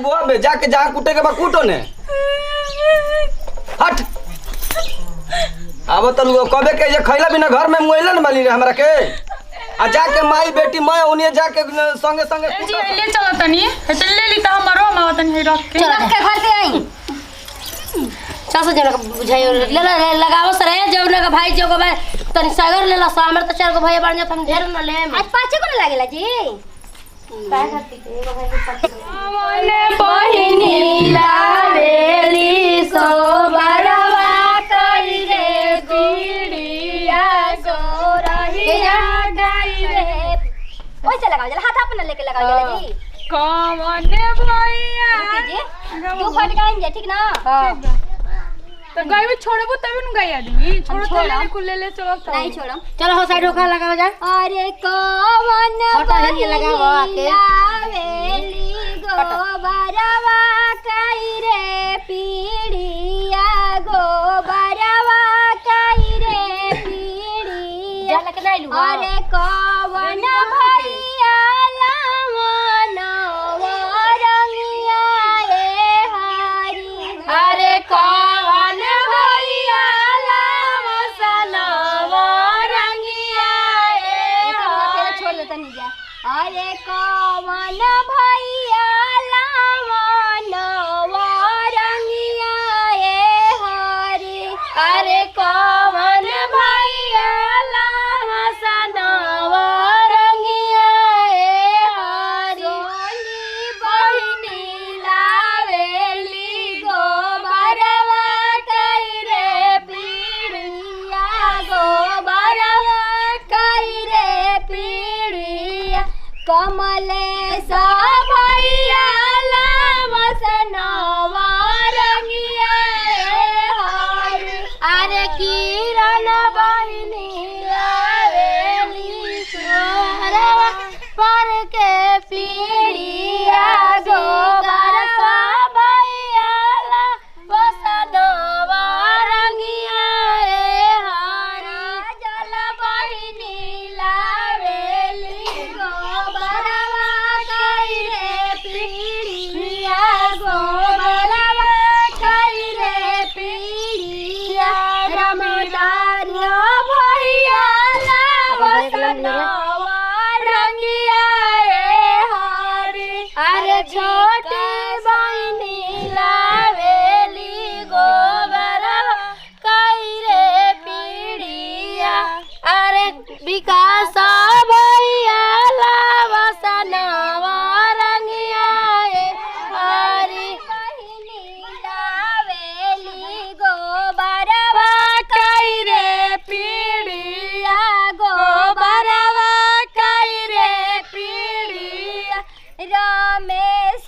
जाइबो अब जाके जहाँ कूटे के बा कूटो ने हट अब तो लोग कबे के ये खैला बिना घर में मुइलन वाली हमरा के आ जाके माई बेटी मैं उन्हें जाके संगे संगे जी ले चलो तनी तो ले ली त हमरो मावा तनी रख के घर के आई चाचा जना बुझाई ले लगावो सरे जौना का भाई जो भाई तनी सागर लेला सामर त चार गो भाई बन जात हम ढेर न ले आज पांच को लागेला जी काय करती के एगो भाई मने बहिनी लावेली सो बरवा करी रे पीड़िया सो रहिया गाई रे ओइ चला लगाओ जला हाथ अपने लेके लगाओ जला जी कमने भैया जी तू फट गाएंगे ठीक ना हां तो गाय में छोड़बो तब न गाय आदमी छोड़ो तो ले कुले ले चलो नहीं छोड़म चलो हो साइड होका लगाओ जा अरे कवन बहिनी लगाओ आके लावेली गोबरवा काई रे पीड़िया गोबरवा काई रे पीड़िया जा लके नहीं लू अरे कवन भैया लावन वरंगिया रे हरी अरे कवन भैया लावन वरंगिया रे हरी छोड़ देता नहीं जा अरे कवन भैया लावन वरंगिया रे हरी अरे कवन भैया लावन वरंगिया रे हरी सोनी बहिनी लावेली गोबरवा काई रे पीड़िया गोबरवा काई रे पीड़िया कमलेश भैया लावसन वरंगिया रे हरी अरे किरण बहिनी लावेली गोबरवा पर के पीड़िया गोबरवा भैया लावसन वरंगिया रे हरी जल बहिनी लावेली गोबरवा काई रे पीड़िया गोबरवा काई रे पीड़िया रमदारिया भैया लावसन वरंगिया रे हरी अरे छोटी बहिनी लावेली गोबरवा काई रे पीड़िया अरे विकास भैया लावसन वरंगिया रे हरी बहिनी लावेली गोबरवा काई रे पीड़िया गोबरवा काई रे पीड़िया रमेश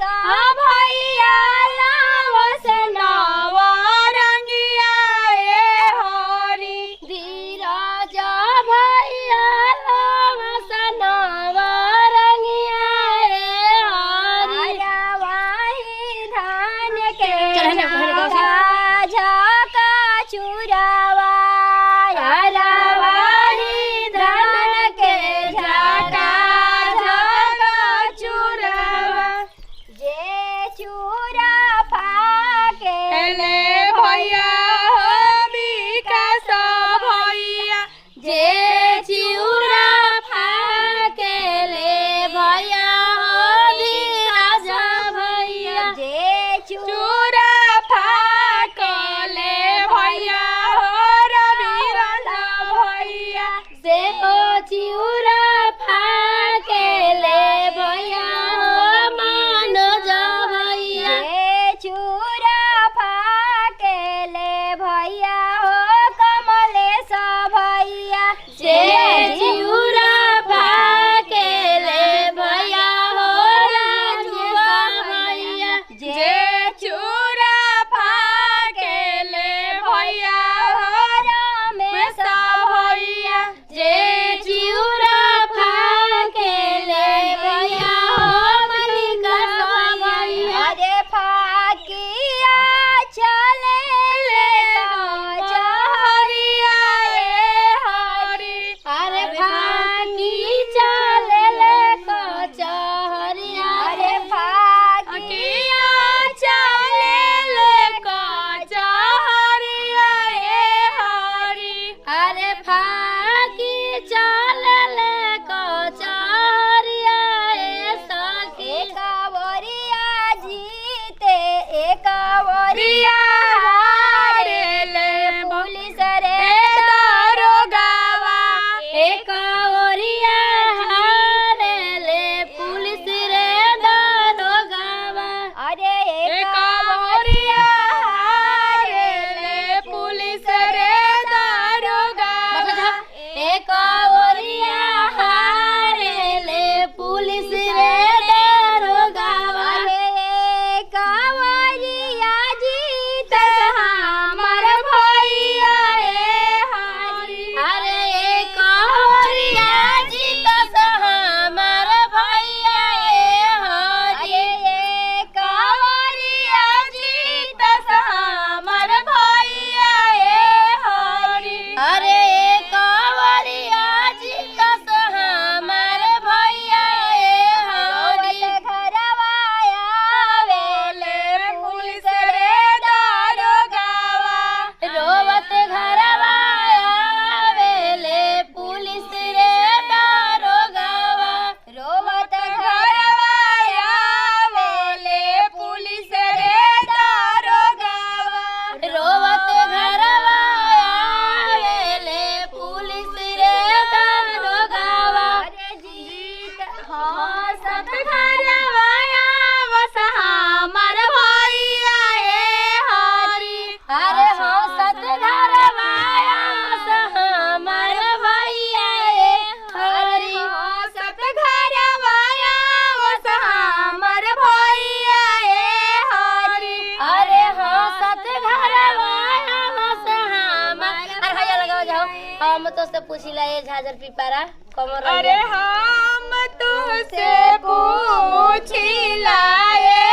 पूछिला ये झाझर पिपारा कमर अरे हम तुझसे पूछिला ये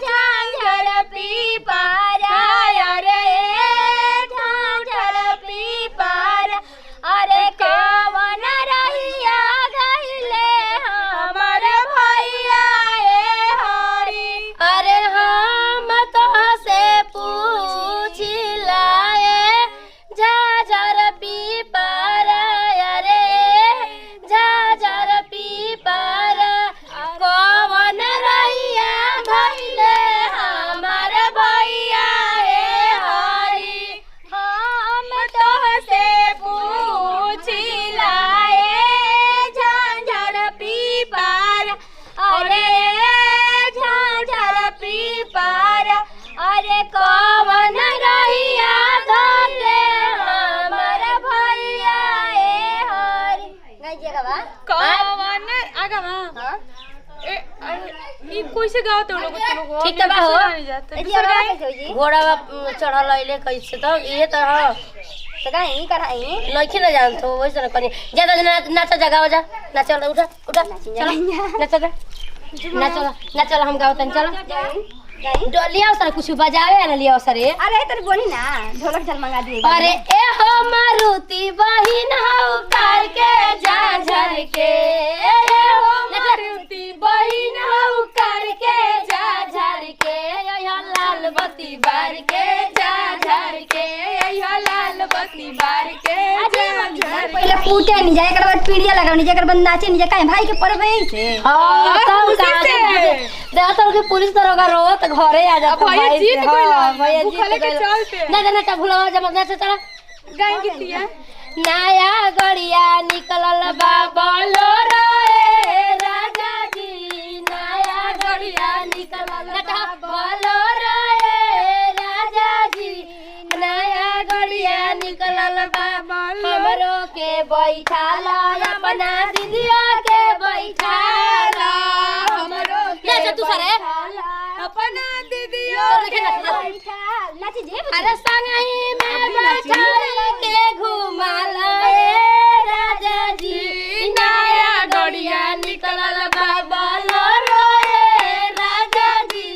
झांझर पिपारा अरे झांझर पिपारा अरे कवन रहिया गइले हमर भैया ए हरी अरे हम तो से पूछिला ये झाझर पिपारा अरे झाझर पिपारा कवन रहिया गइले हमर भैया ए हरी हम तोहसे पूछिला ए झांझर पिपारा अरे झांझर पिपारा अरे कवन रहिया धके हमर भैया ए हरी गई जगह बा कवन आगवा हां ई कैसे गाओ तो लोग ठीक बा हो घोड़ा चढ़ल अइले कैसे तो ये तो ह तो गाई कराई लइखे न जान तो वैसे न करी ज्यादा नाच जगाओ जा नाच उठा उठा चलो नाच जा नाच हम गाओ तन चलो लिया सर कुछ बजावे न लिया सर अरे तेरे बोली ना ढोलक चल मंगा दिए अरे ए हो मारुति बहिन हौ कार के झाझर के ए हो मारुति बहिन हौ कार के झाझर के यो लाल बत्ती बार के झाझर के यो लाल बत्ती बार के झाझर पहले पूटे नहीं जाए कर बाद पीड़िया लगावनी जाए कर बाद नाचे नहीं जाए काहे भाई के परवे से हां तब कहां देखा तो पुलिस दरोगा रो तो घरे आ जा भैया जीत गइल भैया भूखा लेके चलते ना भूलवा जब ना चला गाय गीतिया नया गड़िया निकलल बा बोलोरो ए राजा जी नया गड़िया निकलल बा बोलोरो ए राजा जी नया गड़िया निकलल बा हमरो के बैठाला अपना दीदिया के बैठाला हमरो के तू सरे अपना दीदिया नाची जे अरे संगही में बैठा के घुमाला ए राजा जी नया गड़िया निकलल बा बोलोरो ए राजा जी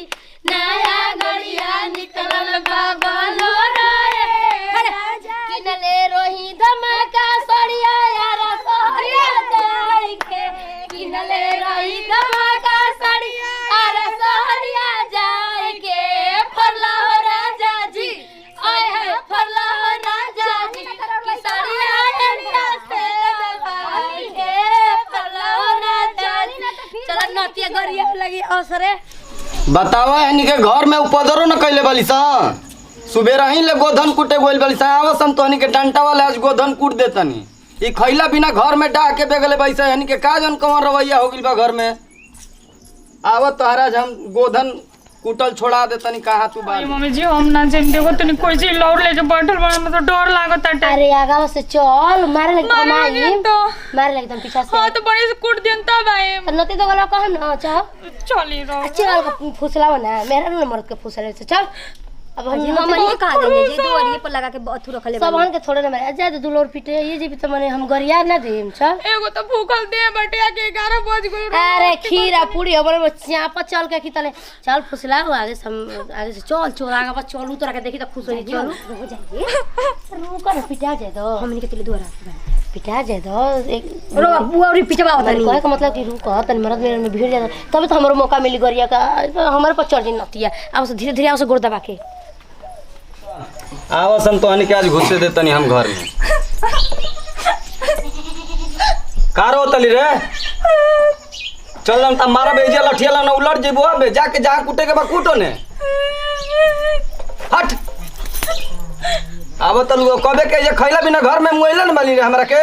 नया गड़िया निकलल बा बोलोरो ए राजा किनले रोही धमाका सड़िया यार सहरिया जाई के किनले रोही धमाका सड़िया यार सहरिया जाई के फरला हो राजा जी आय है फरला हो राजा जी की सड़िया इंडिया से दबाई के फरला हो राजा जी चल नतिया गरिया लगी अवसरे बतावा हनी के घर में उपदरो न कैले बाली सा सुबेरा ही ले गोधन कुटे गोइल बाली सा आवस हम तो हनी के डंटा वाले आज गोधन कूट देतनी ई खैला बिना घर में डा के बेगले बैसा हनी के का जन कमर रवैया हो गिल बा घर में आवत तोहरा हम गोधन कुटल छोड़ा देतनी कहां तू बाल मम्मी जी हम ना जेम देखो तनी कोई चीज लौट लेके बैठल बड़ा मतलब डर लागत है अरे आगा से चल मारे लगी मारे तो मारे लगी तुम पीछा से हां तो बड़े से कूट देन तब आए तो नती तो गला कह न चाह चली रहो चल फुसलाव ना मेरा न मरद के फुसले से चल अब हम हमनी कहा देंगे जी दुआरी पर लगा के अथु रखले सब हन के थोड़े न मारे जा दुलोर पीटे ये जी भी तो मने हम गरिया ना देम चल एगो तो भूखल दे बटिया के 11 बज गइल अरे खीरा पूरी हमर चापा चल के खितले चल फुसलाव आगे से चल चोर आगे पर चलू तोरा के देखी तो खुश हो जी चल हो जाइए रुक न पिटा जाए दो हमनी के तेले दुआरा पिटा जाए दो एक रो बुआरी पिटवा होता कहे का मतलब कि रुक तन मरद मेरे में भीड़ जाता तब तो हमरो मौका मिली गरिया का हमारे पर चढ़ नतिया अब से धीरे धीरे आउ से गोड़ दबा के आवस हम तो हनी के आज घुसे देतनी हम घर में कारो तली रे चल हम त मारा बेजिया लठियाला न उलट जेबो बे जाके जहां कुटे के बा कूटो ने हट अब त लोग कबे के जे खैला बिना घर में मुइला न बाली रे हमरा के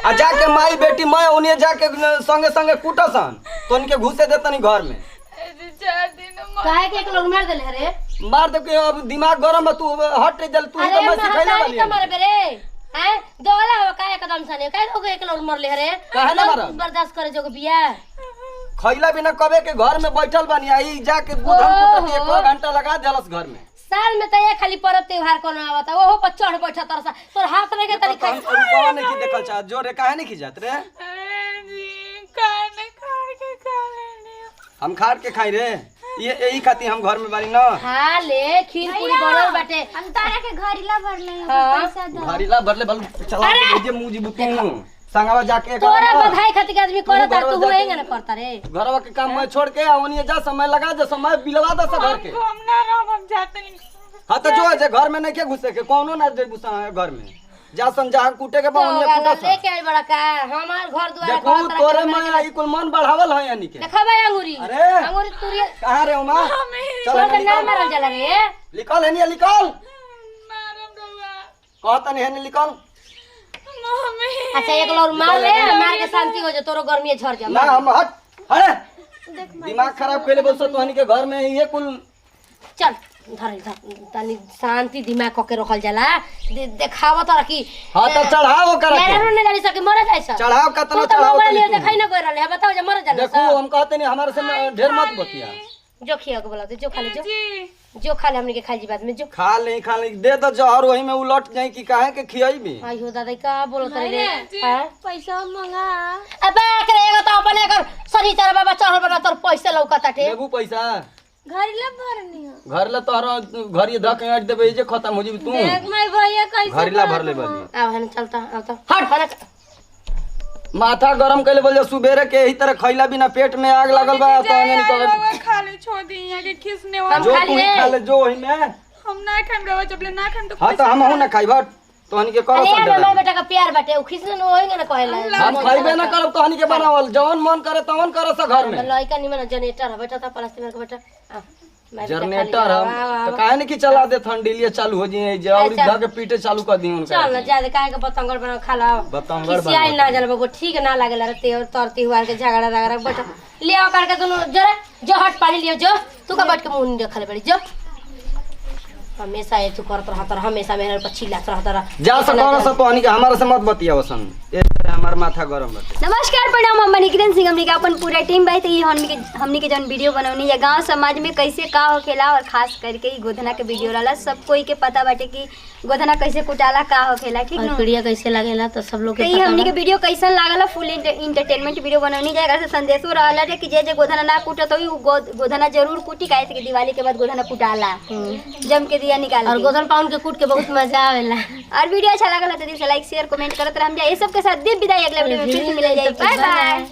आ जाके माई बेटी मैं उन्हें जाके संगे संगे कूटसन तो उनके घुसे देतनी घर में 4 दिन काहे के एक लोग मार देले रे मार दे के अब दिमाग गरम है तू हट जल तू तो मैं सिखैला बाली तो मार बेरे हैं दोला हो काहे एकदम सने काहे को एक लोग मर ले रे काहे ना मारा बर्दाश्त करे जो बिया खैला बिना कबे के घर में बैठल बानी आई जाके बुधन कुटती 1 घंटा लगा देलस घर में साल में तो ये खाली पर्व त्योहार कोनो आवता ओहो पर चढ़ बैठा तरसा तोर हाथ में के तनी तो हम रुपवा नहीं की देखल चाहत जो रे काहे नहीं की जात रे हम खाट के खाई रे ये यही खाती हम घर में बारी ना हां ले खीर पूरी बनल बाटे हम तारा के घरिला भरले हाँ। पैसा दो घरीला भरले बल चला के भेजे मुजी बुतू संगवा जाके तोरा बधाई खातिर के आदमी करता तू होएगा ना करता रे घरवा के काम मैं छोड़ के आवनी जा समय लगा दे समय बिलवा दे सब घर के हम ना रह हम जाते नहीं हां तो जो है घर में नहीं के घुसे के कोनो ना दे घुसा है घर में जा सन जहां कूटे के बावनिया कूटा लेके आई बड़ा का हमार घर द्वार देखो तोरे मन ई कुल मन बढ़ावल है यानी के देखा भाई अंगूरी अरे अंगूरी तुरी कहां रे उमा चल के नाम मारल जाला रे लिखल है नहीं लिखल मारम रहुआ कहता नहीं है लिखल मम्मी अच्छा एक लौर मार ले मार के शांति हो जा तोरो गर्मी झड़ जा ना हम हट अरे दिमाग खराब कइले बोलस तोहनी के घर में ये कुल चल धर तनी शांति दिमाग क के रखल जाला देखाव त कि हां तो चढ़ाओ कर मेरे रो ने जानी सके मर जाई छ चढ़ाओ कतना तू तो चढ़ाओ मोबाइल लिए देखाई ना कोई रहले है बताओ जा मर जाला देखो हम कहते नहीं हमारे से ढेर मत बतिया जो खिया के बोला जो खा ले जो खा ले हमने के खाई जी बाद में जो खा ले दे दो जहर वही में उलट जाई कि काहे के खियाई भी आई हो दादा का बोलो तरे रे हां पैसा मंगा अबे करे एगो त अपने कर सरी चार बाबा चढ़ल बना तोर पैसा लौकता टे लेबू पैसा घरिला भरनी हो घर ले तोहरा घर ये धक ऐट देबे जे खत्म हो जी तू देख मैं भैया कैसे घरीला भर ले बली आ हन चलता आ तो हट माथा गरम कइले बोल सुबेरे के एही तरह खइला बिना पेट में आग लागल बा तो नहीं निकल खाली छोड़ दी यहाँ के खिसने हम वाला जो खाली तू रे। खा ले जो वही में हम ना खाएम रहुआ जब ले ना खाएम तो हां तो हम हूं ना खाई बट तोहनी के करो अरे सब यार दे बेटा का प्यार बाटे उ खिसने न होएगा ना कहेला हम खाइबे ना करब तोहनी के बनावल जवन मन करे तवन करे स घर में लइका निमन जनरेटर है बेटा त प्लास्टिक में के बेटा आ मैं बेटा जनरेटर खाली- हम वाह, तो वाह, काहे नहीं कि चला दे ठंडीलिए चालू हो जी जे और अच्छा। धक के पीटे चालू कर दी उनका चल ना ज्यादा काहे के बतंगड़ बना खा ला बतंगड़ किसी आई ना जल बगो ठीक ना लागेला रे ते तरती हुआ के झगड़ा रगड़ा बेटा ले आओ करके दोनों जरा जो हट पानी लियो जो तू का बैठ के मुंह नहीं खले बड़ी जो हमेशा ये तू करत रहत रह हमेशा मेरे पर चिल्लात रहत रह जा सकोना सब तोहनी के हमारे से मत बतिया वसन ए हमार माथा गरम बाटे नमस्कार प्रणाम हम निकिरन सिंह हमनी के अपन पूरा टीम भाई तो ये हमनी के जौन वीडियो बनौनी या गांव समाज में कैसे का होखेला और खास करके ई गोधना के वीडियो रहला सब कोई के पता बाटे कि गोधना कैसे कुटाला का होखेला ठीक और न पीड़िया कैसे लागेला तो सब लोग तो के ये पता हमनी बा। के वीडियो कैसन लागला फुल इंटरटेनमेंट वीडियो बनौनी जाएगा से संदेशो रहला रे कि जे गोधना ना कुटत होई उ गोधना जरूर कुटी काहे कि दिवाली के बाद गोधना कुटाला जम के दिया निकाल और गोधन पाउन के कूट के बहुत मजा आवेला और वीडियो अच्छा लागल तो दिल से लाइक शेयर कमेंट करत रहम जा ये सब के साथ दीप विदाई अगले वीडियो में फिर से मिल जाएगी बाय बाय